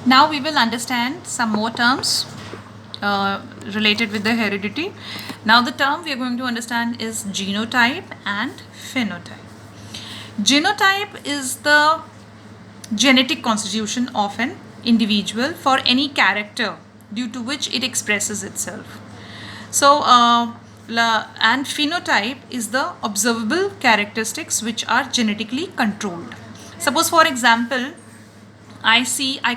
Now we will understand some more terms related with the heredity. Now the term we are going to understand is genotype and phenotype. Genotype is the genetic constitution of an individual for any character due to which it expresses itself. So, and phenotype is the observable characteristics which are genetically controlled. Suppose, for example, I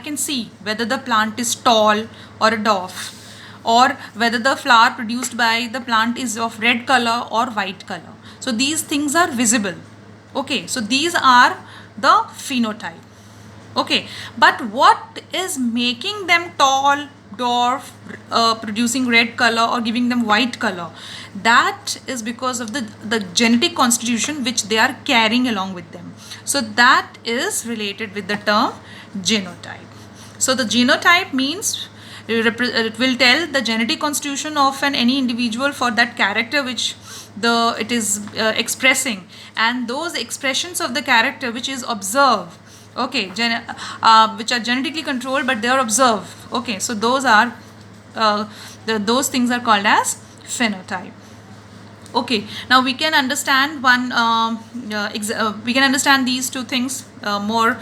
can see whether the plant is tall or a dwarf, or whether the flower produced by the plant is of red color or white color. So these things are visible. Okay, so these are the phenotype. Okay, but what is making them tall, dwarf, producing red color or giving them white color? That is because of the genetic constitution which they are carrying along with them. So that is related with the term genotype. So the genotype means it will tell the genetic constitution of any individual for that character which it is expressing, and those expressions of the character which is observed, okay, which are genetically controlled but they are observed. Okay, so those are those things are called as phenotype. Okay, now we can understand we can understand these two things more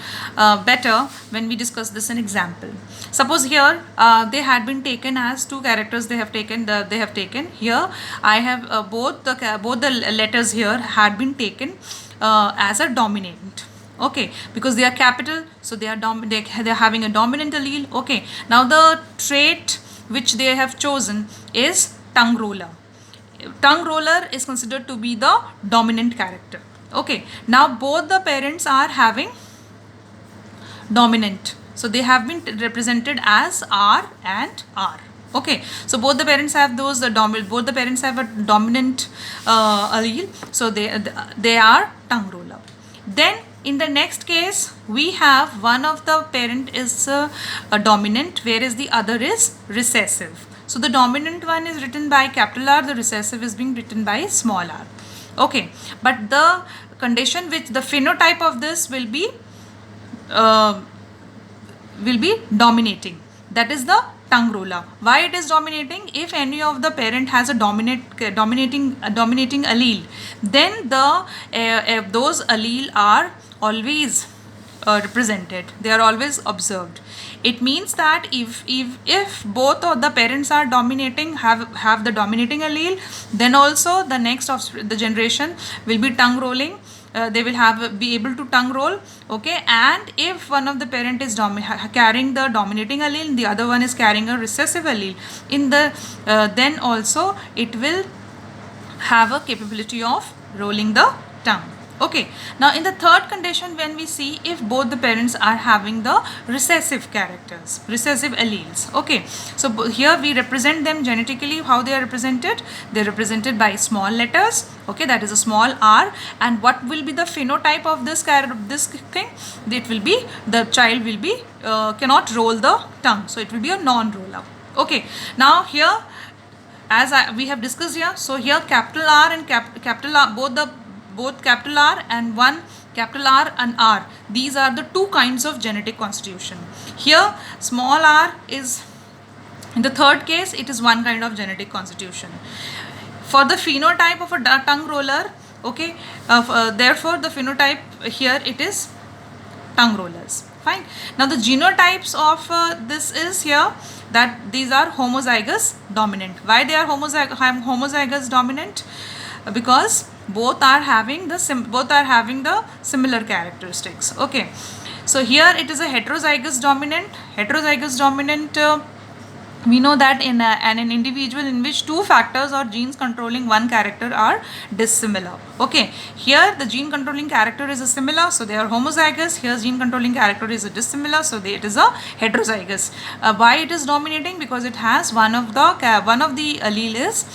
better when we discuss this in example. Suppose here they had been taken as two characters. They have taken here. I have both the letters here had been taken as a dominant. Okay, because they are capital, so they are they are having a dominant allele. Okay, now the trait which they have chosen is tongue roller. Tongue roller is considered to be the dominant character. Okay, now both the parents are having dominant, so they have been represented as R and R. Okay, so both the parents have both the parents have a dominant allele, so they are tongue roller. Then in the next case we have one of the parent is a dominant, whereas the other is recessive. So the dominant one is written by capital R, the recessive is being written by small r. Okay, but the condition which the phenotype of this will be dominating, that is the tongue roller. Why it is dominating? If any of the parent has a dominating allele, then those allele are always represented, they are always observed. It means that if both of the parents are dominating, have the dominating allele, then also the next of the generation will be tongue rolling. They will be able to tongue roll. Okay, and if one of the parent is carrying the dominating allele, the other one is carrying a recessive allele, in the then also it will have a capability of rolling the tongue. Okay, now in the third condition, when we see if both the parents are having the recessive characters, recessive alleles. Okay, so here we represent them genetically. How they are represented? They are represented by small letters. Okay, that is a small r. And what will be the phenotype of this thing? It will be the child will be cannot roll the tongue, so it will be a non-roller. Okay, now here as we have discussed here, so here capital R and capital R, both capital R and one capital R and R, these are the two kinds of genetic constitution. Here small r is, in the third case, it is one kind of genetic constitution. For the phenotype of a tongue roller, okay, therefore the phenotype here it is tongue rollers. Fine. Now the genotypes of this is here that these are homozygous dominant. Why they are homozygous dominant? Because both are having the similar characteristics. Okay, so here it is a heterozygous dominant. We know that in an individual in which two factors or genes controlling one character are dissimilar. Okay, here the gene controlling character is a similar, so they are homozygous. Here gene controlling character is a dissimilar, so it is a heterozygous. Why it is dominating? Because it has one of the allele is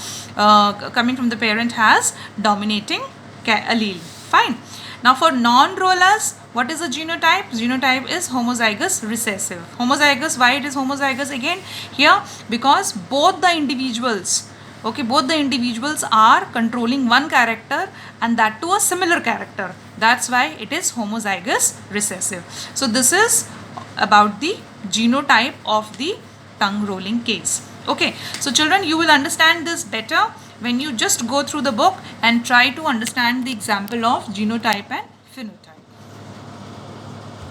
coming from the parent has dominating allele. Fine. Now for non-rollers, what is the genotype? Genotype is homozygous recessive. Homozygous, why it is homozygous again? Here because both the individuals are controlling one character, and that too a similar character. That's why it is homozygous recessive. So this is about the genotype of the tongue rolling case. Okay, so children, you will understand this better when you just go through the book and try to understand the example of genotype and phenotype.